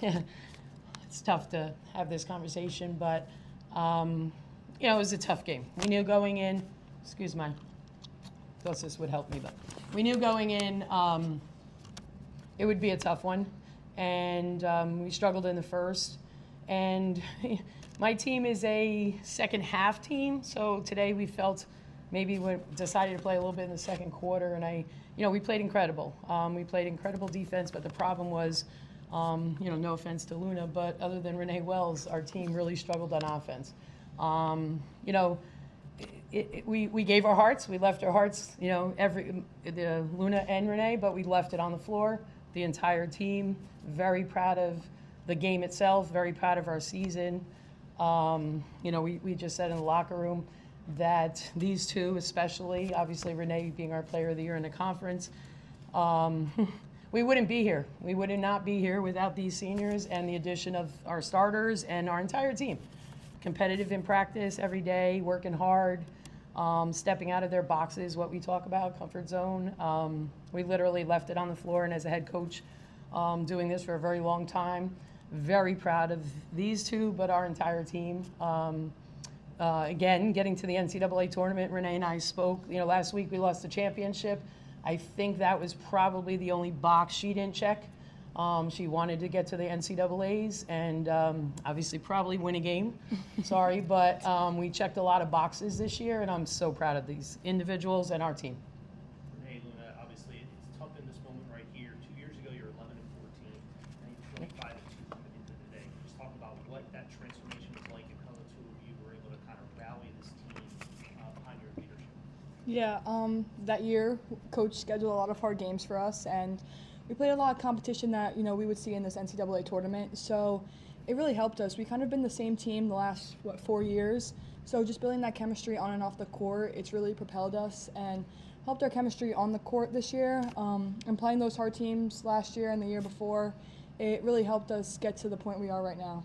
it's tough to have this conversation, but it was a tough game. We knew going in, excuse my, thought this would help me, but we knew going in it would be a tough one, and we struggled in the first. And my team is a second half team, so today we felt maybe we decided to play a little bit in the second quarter, and we played incredible. We played incredible defense, but the problem was, no offense to Luna, but other than Renee Wells, our team really struggled on offense. We gave our hearts, we left our hearts, the Luna and Renee, but we left it on the floor. The entire team, very proud of the game itself, very proud of our season. We just said in the locker room that these two, especially, obviously Renee being our player of the year in the conference, we wouldn't be here. We would not be here without these seniors and the addition of our starters and our entire team. Competitive in practice every day, working hard, stepping out of their boxes, what we talk about, comfort zone. We literally left it on the floor, and as a head coach doing this for a very long time, very proud of these two, but our entire team. Again, getting to the NCAA tournament, Renee and I spoke. Last week we lost the championship. I think that was probably the only box she didn't check. She wanted to get to the NCAAs and obviously probably win a game. Sorry, but we checked a lot of boxes this year, and I'm so proud of these individuals and our team. Renee, Luna, obviously it's tough in this moment right here. 2 years ago you were 11-14, and you're 25-2 coming into the day. Just talk about what that transformation was like and how the two of you were able to kind of rally this team behind your leadership. Yeah, that year, Coach scheduled a lot of hard games for us, and we played a lot of competition that, we would see in this NCAA tournament. So it really helped us. We kind of been the same team the last, 4 years. So just building that chemistry on and off the court, it's really propelled us and helped our chemistry on the court this year. And playing those hard teams last year and the year before, it really helped us get to the point we are right now.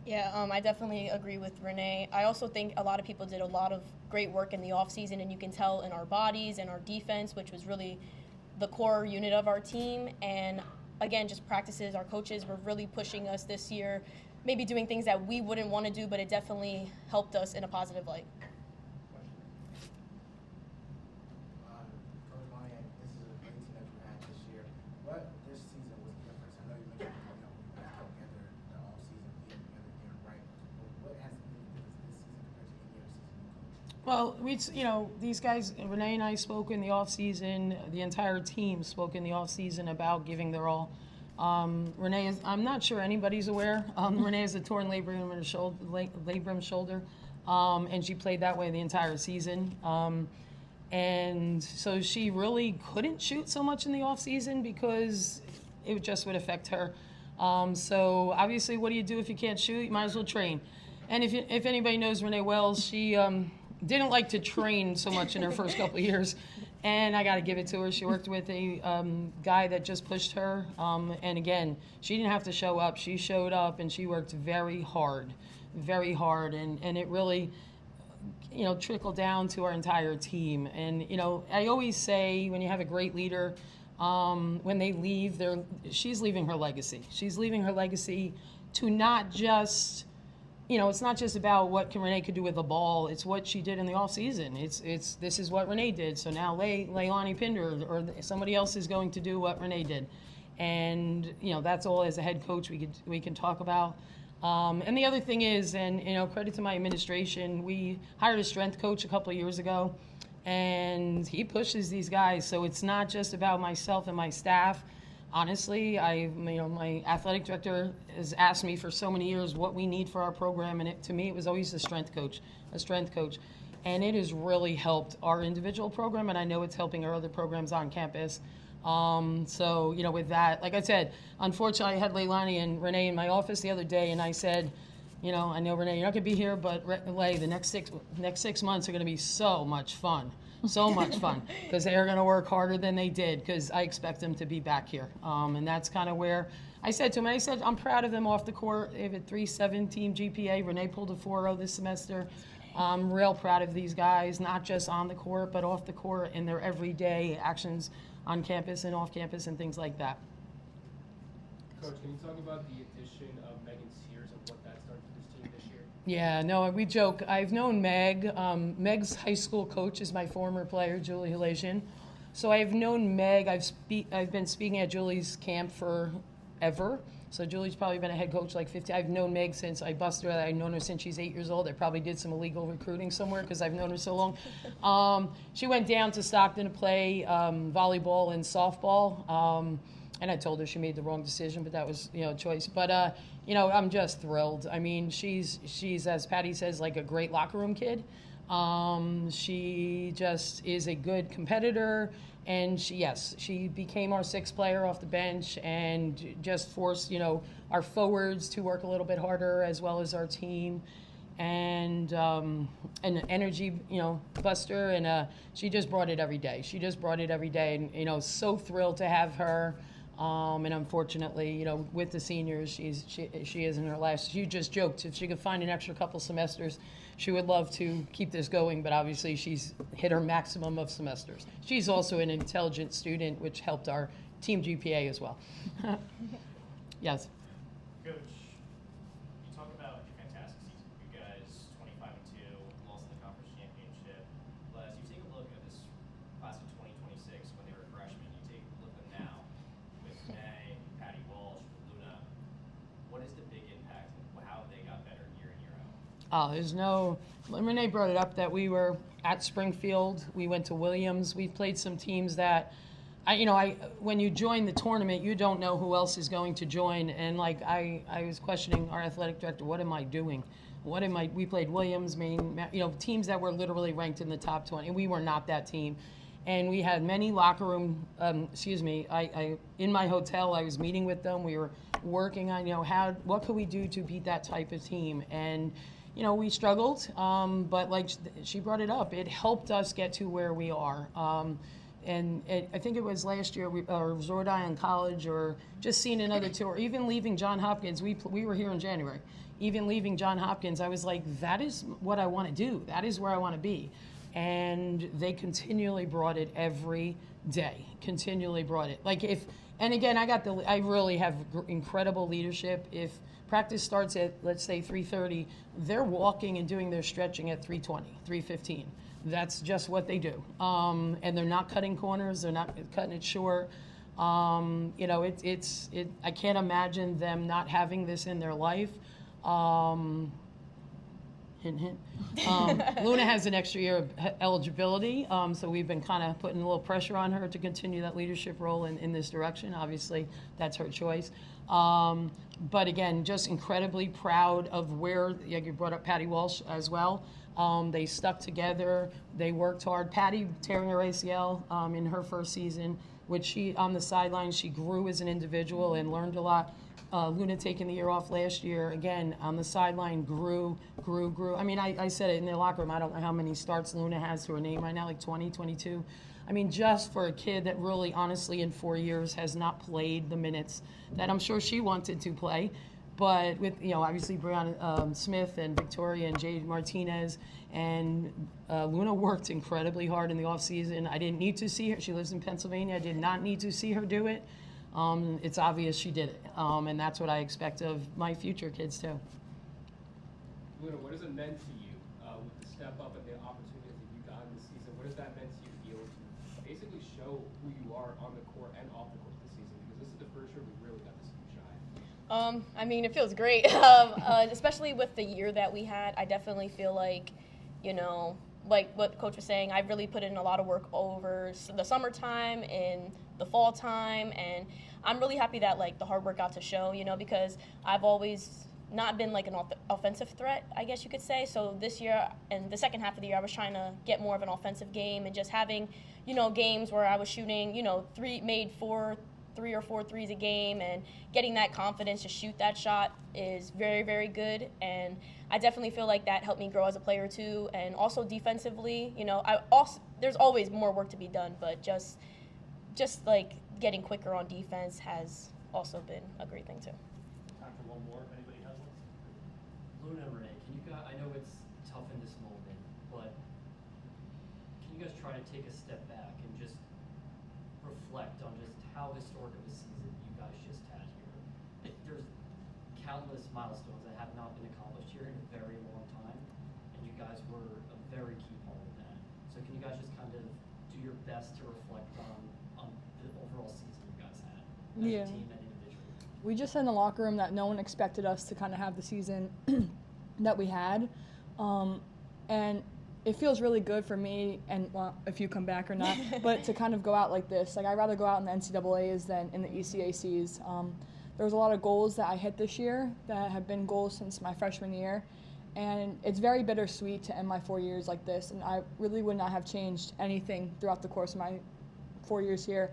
Yeah, I definitely agree with Renee. I also think a lot of people did a lot of great work in the offseason, and you can tell in our bodies and our defense, which was really the core unit of our team. And again, just practices, our coaches were really pushing us this year, maybe doing things that we wouldn't want to do, but it definitely helped us in a positive light. Coach Ryan, this is a great team that you had this year. What this season was the difference? I know you mentioned you guys come together the all season, being together, doing right. But what has been the difference this season compared to any other season? Well, these guys, Renee and I spoke in the off-season, the entire team spoke in the off-season about giving their all. Renee is, I'm not sure anybody's aware, Renee has a torn labrum shoulder, and she played that way the entire season. And so she really couldn't shoot so much in the off-season because it just would affect her. So obviously, what do you do if you can't shoot? You might as well train. And if anybody knows Renee Wells, she didn't like to train so much in her first couple of years, and I got to give it to her. She worked with a guy that just pushed her, and again, she didn't have to show up. She showed up, and she worked very hard, and it really, trickled down to our entire team. And I always say when you have a great leader, when they leave, she's leaving her legacy. She's leaving her legacy to not just. It's not just about what Renee could do with the ball. It's what she did in the off season. This is what Renee did. So now Leilani Pinder or somebody else is going to do what Renee did, and that's all as a head coach we can talk about. And the other thing is, and credit to my administration, we hired a strength coach a couple of years ago, and he pushes these guys. So it's not just about myself and my staff. Honestly, my athletic director has asked me for so many years what we need for our program, and to me, it was always a strength coach, and it has really helped our individual program, and I know it's helping our other programs on campus. So with that, like I said, unfortunately, I had Leilani and Renee in my office the other day, and I said, I know Renee, you're not gonna be here, but Lei, the next 6 months are gonna be so much fun. So much fun, because they're going to work harder than they did, because I expect them to be back here. And that's kind of where I said to them, I'm proud of them off the court. They have a 3.17 GPA. Renee pulled a 4.0 this semester. I'm real proud of these guys, not just on the court, but off the court in their everyday actions on campus and off campus and things like that. Coach, can you talk about the addition of Megan Sears and what that's done for this team this year? Yeah, no, we joke. I've known Meg. Meg's high school coach is my former player, Julie Halasian. So I've known Meg. I've been speaking at Julie's camp forever. So Julie's probably been a head coach like 50. I've known Meg since I busted her. I've known her since she's 8 years old. I probably did some illegal recruiting somewhere because I've known her so long. She went down to Stockton to play volleyball and softball. And I told her she made the wrong decision, but that was, a choice. But, I'm just thrilled. I mean, she's, as Patty says, like a great locker room kid. She just is a good competitor. And she became our sixth player off the bench and just forced, our forwards to work a little bit harder as well as our team. And an energy, buster. And she just brought it every day. And, so thrilled to have her. And unfortunately, with the seniors, she is in her last. She just joked if she could find an extra couple semesters, she would love to keep this going. But obviously, she's hit her maximum of semesters. She's also an intelligent student, which helped our team GPA as well. Yes. Coach, you talk about your fantastic season. You guys 25-2, lost in the conference championship. But as you take a look at this class of 2026 when they were freshmen, you take a look at them now with May, Patty Walsh, Luna. What is the big impact and how they got better year in, year out? There's no. Renee brought it up that we were at Springfield. We went to Williams. We've played some teams that, when you join the tournament, you don't know who else is going to join. And I was questioning our athletic director, what am I doing? We played Williams, Maine, teams that were literally ranked in the top 20. And we were not that team. And we had many locker room, in my hotel, I was meeting with them. We were working on, what could we do to beat that type of team? And, we struggled, but like she brought it up, it helped us get to where we are. I think it was last year, or it was Rhode Island College, or just seeing another tour, even leaving Johns Hopkins. We were here in January. Even leaving Johns Hopkins, I was like, that is what I want to do. That is where I want to be. And they continually brought it every day. Continually brought it. And again, I really have incredible leadership. If practice starts at, let's say, 3:30, they're walking and doing their stretching at 3:20, 3:15. That's just what they do. And they're not cutting corners. They're not cutting it short. I can't imagine them not having this in their life. Hint, hint. Luna has an extra year of eligibility, so we've been kind of putting a little pressure on her to continue that leadership role in this direction. Obviously, that's her choice. But again, just incredibly proud of where, you brought up Patty Walsh as well. They stuck together. They worked hard. Patty tearing her ACL in her first season, which she, on the sidelines, she grew as an individual and learned a lot. Luna taking the year off last year, again, on the sideline, grew. I mean, I said it in the locker room. I don't know how many starts Luna has to her name right now, like 20, 22. I mean, just for a kid that really, honestly, in 4 years has not played the minutes that I'm sure she wanted to play. But with, obviously Brianna Smith and Victoria and Jade Martinez, and Luna worked incredibly hard in the offseason. I didn't need to see her. She lives in Pennsylvania. I did not need to see her do it. It's obvious she did it. And that's what I expect of my future kids, too. Luna, what has it meant to you with the step up and the opportunities that you got in this season? What has that meant to you to be able to basically show who you are on the court and off the court this season? Because this is the first year we really got to see you shine. I mean, it feels great, especially with the year that we had. I definitely feel like, like what Coach was saying, I've really put in a lot of work over the summertime and the fall time, and I'm really happy that the hard work got to show, because I've always not been an offensive threat, I guess you could say. So this year and the second half of the year, I was trying to get more of an offensive game and just having, games where I was shooting, 3 or 4 threes a game, and getting that confidence to shoot that shot is very, very good. And I definitely feel like that helped me grow as a player too. And also defensively, there's always more work to be done, but just getting quicker on defense has also been a great thing too. Time for one more, if anybody has one. Luna and Renee, can you guys, I know it's tough in this moment, but can you guys try to take a step back and just reflect on just how historic of a season you guys just had here? countless milestones that have not been accomplished here in a very long time, and you guys were a very key part of that. So can you guys just kind of do your best to reflect on the overall season you guys had as Yeah. a team and individually? We just said in the locker room that no one expected us to kind of have the season that we had. And it feels really good for me, and well, if you come back or not, but to kind of go out like this. Like, I'd rather go out in the NCAAs than in the ECACs. There was a lot of goals that I hit this year that have been goals since my freshman year. And it's very bittersweet to end my 4 years like this. And I really would not have changed anything throughout the course of my 4 years here.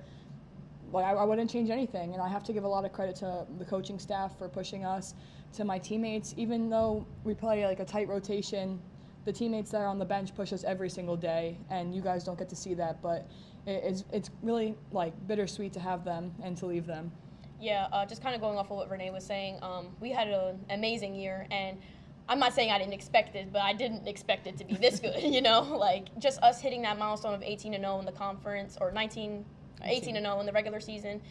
Like, I wouldn't change anything. And I have to give a lot of credit to the coaching staff for pushing us, to my teammates. Even though we play like a tight rotation, the teammates that are on the bench push us every single day. And you guys don't get to see that. But it's really like bittersweet to have them and to leave them. Yeah, just kind of going off of what Renee was saying, we had an amazing year, and I'm not saying I didn't expect it, but I didn't expect it to be this good, you know? Like, just us hitting that milestone of 18-0 in the conference, or 18-0 in the regular season,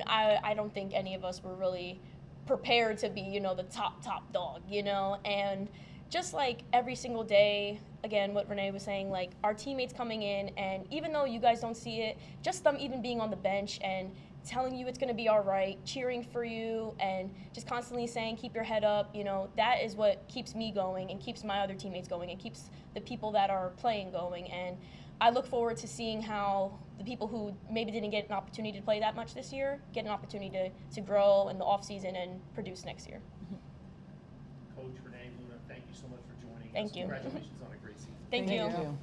I don't think any of us were really prepared to be, you know, the top dog, you know? And just, like, every single day, again, what Renee was saying, like, our teammates coming in, and even though you guys don't see it, just them even being on the bench and telling you it's going to be all right, cheering for you, and just constantly saying, keep your head up, you know, that is what keeps me going and keeps my other teammates going and keeps the people that are playing going. And I look forward to seeing how the people who maybe didn't get an opportunity to play that much this year get an opportunity to grow in the offseason and produce next year. Coach Renee, Luna, thank you so much for joining us. Thank you. Congratulations on a great season. Thank you. you.